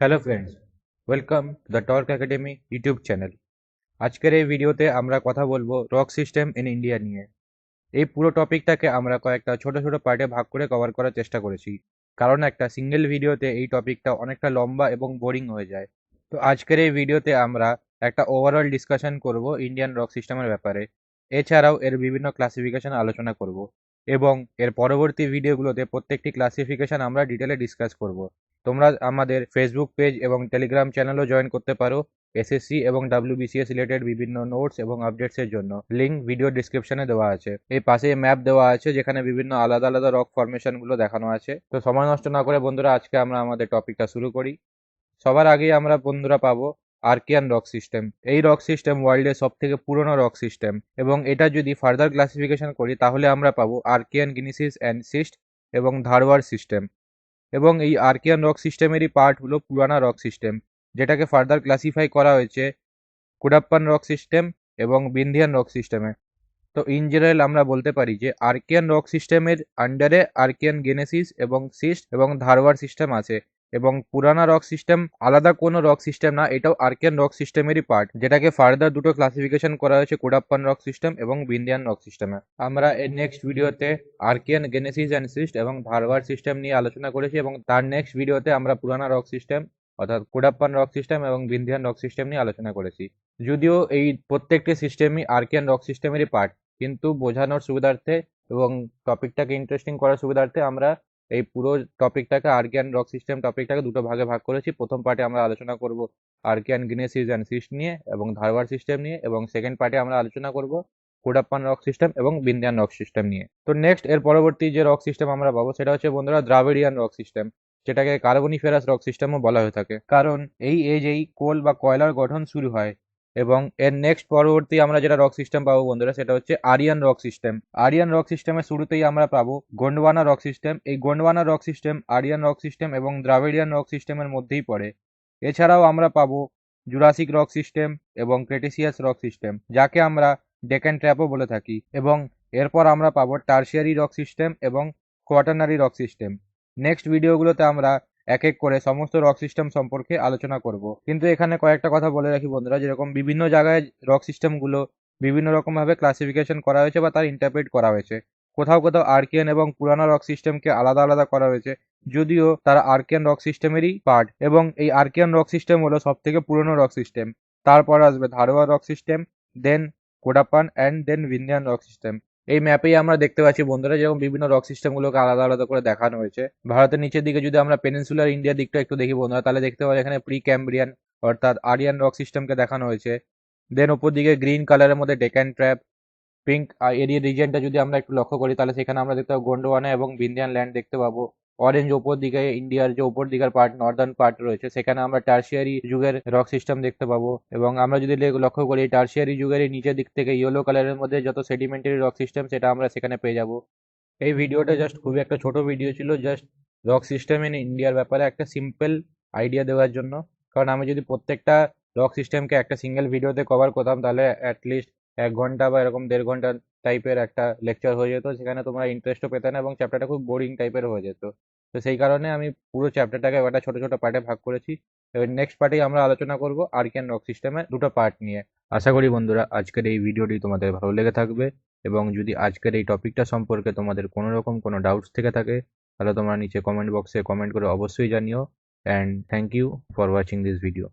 Hello friends, welcome to the torque academy YouTube channel. আজকের এই ভিডিওতে আমরা কথা বলবো রক সিস্টেম ইন ইন্ডিয়া নিয়ে। এই পুরো টপিকটাকে আমরা কয়েকটা ছোট ছোট পার্টে ভাগ করে কভার করার চেষ্টা করেছি, কারণ একটা সিঙ্গেল ভিডিওতে এই টপিকটা অনেকটা লম্বা এবং বোরিং হয়ে যায়। তো আজকের এই ভিডিওতে আমরা একটা ওভারঅল ডিসকাশন করব ইন্ডিয়ান রক সিস্টেমের ব্যাপারে। এছাড়াও এর বিভিন্ন ক্লাসিফিকেশন আলোচনা করব, এবং এর পরবর্তী ভিডিওগুলোতে প্রত্যেকটি ক্লাসিফিকেশন আমরা ডিটেলে ডিসকাস করব। তোমরা আমাদের ফেসবুক পেজ এবং টেলিগ্রাম চ্যানেলও জয়েন করতে পারো এসএসসি এবং ডাব্লিউবিসিএস রিলেটেড বিভিন্ন নোটস এবং আপডেটসের জন্য। লিঙ্ক ভিডিও ডিসক্রিপশনে দেওয়া আছে। এই পাশে ম্যাপ দেওয়া আছে যেখানে বিভিন্ন আলাদা আলাদা রক ফরমেশনগুলো দেখানো আছে। তো সময় নষ্ট না করে বন্ধুরা, আজকে আমরা আমাদের টপিকটা শুরু করি। সবার আগেই আমরা বন্ধুরা পাবো আর্কিয়ান রক সিস্টেম। এই রক সিস্টেম ওয়ার্ল্ডের সব থেকে পুরনো রক সিস্টেম, এবং এটা যদি ফার্দার ক্লাসিফিকেশন করি তাহলে আমরা পাবো আর্কিয়ান গ্নেসিস অ্যান্ড সিস্ট এবং ধারওয়ার সিস্টেম। এবং এই আর্কিয়ান রক সিস্টেমেরই পার্ট হলো পুরানা রক সিস্টেম, যেটাকে ফার্দার ক্লাসিফাই করা হয়েছে কুডাপ্পান রক সিস্টেম এবং বিন্ধিয়ান রক সিস্টেমে। তো ইন জেনারেল আমরা বলতে পারি যে আর্কিয়ান রক সিস্টেমের আন্ডারে আর্কিয়ান গেনেসিস এবং সিস্ট এবং ধারওয়ার সিস্টেম আছে, এবং পুরানা রক সিস্টেম আলাদা কোনো রক সিস্টেম না, এটাও আর্কিয়ান রক সিস্টেমেরই পার্ট, যেটাকে ফার্দার দুটো ক্লাসিফিকেশন করা হয়েছে কুডাপ্পান রক সিস্টেম এবং বিন্ধিয়ান রক সিস্টেমে। আমরা এর নেক্সট ভিডিওতে আর্কিয়ান গেনেসিস অ্যান্ড সিস্ট এবং ধারওয়ার সিস্টেম নিয়ে আলোচনা করেছি, এবং তার নেক্সট ভিডিওতে আমরা পুরানা রক সিস্টেম অর্থাৎ কুডাপ্পান রক সিস্টেম এবং বিন্ধিয়ান রক সিস্টেম নিয়ে আলোচনা করেছি। যদিও এই প্রত্যেকটি সিস্টেমই আর্কিয়ান রক সিস্টেমেরই পার্ট, কিন্তু বোঝানোর সুবিধার্থে এবং টপিকটাকে ইন্টারেস্টিং করার সুবিধার্থে আমরা এই পুরো টপিকটাকে আর্কিয়ান রক সিস্টেম টপিকটাকে দুটো ভাগে ভাগ করেছি। প্রথম পার্টে আমরা আলোচনা করব আর্কিয়ান গ্নেসিস অ্যান্ড সিস্ট নিয়ে এবং ধারওয়ার সিস্টেম নিয়ে, এবং সেকেন্ড পার্টে আমরা আলোচনা করব কুডাপ্পান রক সিস্টেম এবং বিন্ধিয়ান রক সিস্টেম নিয়ে। তো নেক্সট এর পরবর্তী যে রক সিস্টেম আমরা পাবো সেটা হচ্ছে বন্ধুরা দ্রাবিড়িয়ান রক সিস্টেম, যেটাকে কার্বনিফেরাস রক সিস্টেমও বলা হয়ে থাকে, কারণ এই এজেই কোল বা কয়লার গঠন শুরু হয়। এবং এর নেক্সট পরবর্তী আমরা যেটা রক সিস্টেম পাবো বন্ধুরা সেটা হচ্ছে Aryan rock system. Aryan rock সিস্টেমের শুরুতেই আমরা পাবো গোন্ডওয়ানা রক সিস্টেম। এই Gondwana rock system Aryan rock system এবং দ্রাবিড়িয়ান রক সিস্টেমের মধ্যেই পড়ে। এছাড়াও আমরা পাবো জুরাসিক রক সিস্টেম এবং ক্রেটেসিয়াস রক সিস্টেম, যাকে আমরা ডেকান ট্র্যাপও বলে থাকি। এবং এরপর আমরা পাবো টার্সিয়ারি রক সিস্টেম এবং কোয়াটারনারি রক সিস্টেম। নেক্সট ভিডিওগুলোতে আমরা এক এক করে সমস্ত রক সিস্টেম সম্পর্কে আলোচনা করব, কিন্তু এখানে কয়েকটা কথা বলে রাখি বন্ধুরা, যেরকম বিভিন্ন জায়গায় রক সিস্টেমগুলো বিভিন্ন রকম ভাবে ক্লাসিফিকেশন করা হয়েছে বা তার ইন্টারপ্রেট করা হয়েছে। কোথাও কোথাও আর্কিয়ান এবং পুরানো রক সিস্টেমকে আলাদা আলাদা করা হয়েছে, যদিও তারা আর্কিয়ান রক সিস্টেমেরই পার্ট। এবং এই আর্কিয়ান রক সিস্টেম হলো সব থেকে পুরনো রক সিস্টেম। তারপর আসবে Dharwar rock system, then Cuddapah and then Vindhyan rock system. এই ম্যাপেই আমরা দেখতে পাচ্ছি বন্ধুরা যেরকম বিভিন্ন রক সিস্টেমগুলোকে আলাদা আলাদা করে দেখানো হয়েছে। ভারতের নিচের দিকে যদি আমরা পেনিনসুলার ইন্ডিয়ার দিকটা একটু দেখি বন্ধুরা, তাহলে দেখতে পাই এখানে প্রি ক্যাম্ব্রিয়ান অর্থাৎ আরিয়ান রক সিস্টেমকে দেখানো হয়েছে। দেন ওপর দিকে গ্রিন কালারের মধ্যে ডেকান ট্র্যাপ, পিঙ্ক এরিয়া রিজিয়নটা যদি আমরা একটু লক্ষ্য করি তাহলে সেখানে আমরা দেখতে পাবো গোন্ডওয়ানা এবং বিন্ধিয়ান ল্যান্ড দেখতে পাবো। অরেঞ্জ ওপর দিকে ইন্ডিয়ার যে ওপর দিকের পার্ট নর্দার্ন পার্ট রয়েছে সেখানে আমরা টার্সিয়ারি যুগের রক সিস্টেম দেখতে পাবো। এবং আমরা যদি লক্ষ্য করি টার্সিয়ারি যুগের নিচের দিক থেকে ইয়েলো কালারের মধ্যে যত সেডিমেন্টারি রক সিস্টেম সেটা আমরা সেখানে পেয়ে যাবো। এই ভিডিওটা জাস্ট খুবই একটা ছোট ভিডিও ছিল, জাস্ট রক সিস্টেম ইন ইন্ডিয়ার ব্যাপারে একটা সিম্পল আইডিয়া দেওয়ার জন্য। কারণ আমি যদি প্রত্যেকটা রক সিস্টেমকে একটা সিঙ্গেল ভিডিওতে কভার করতাম তাহলে অ্যাটলিস্ট 1 ঘন্টা বা এরকম 1.5 ঘন্টা টাইপের একটা লেকচার হয়ে যেত, সেখানে তোমরা ইন্টারেস্টও পেতে না এবং চ্যাপ্টারটা খুব বোরিং টাইপের হয়ে যেত। তো সেই কারণে আমি পুরো চ্যাপ্টারটাকে একটা ছোট ছোট পার্টে ভাগ করেছি। এবার নেক্সট পার্টেই আমরা আলোচনা করব আর্কিয়ান রক সিস্টেমের দুটো পার্ট নিয়ে। আশা করি বন্ধুরা আজকের এই ভিডিওটি তোমাদের ভালো লেগে থাকবে, এবং যদি আজকের এই টপিকটা সম্পর্কে তোমাদের কোনো রকম কোনো ডাউটস থেকে থাকে তাহলে তোমরা নিচে কমেন্ট বক্সে কমেন্ট করে অবশ্যই জানিও। And thank you for watching this video.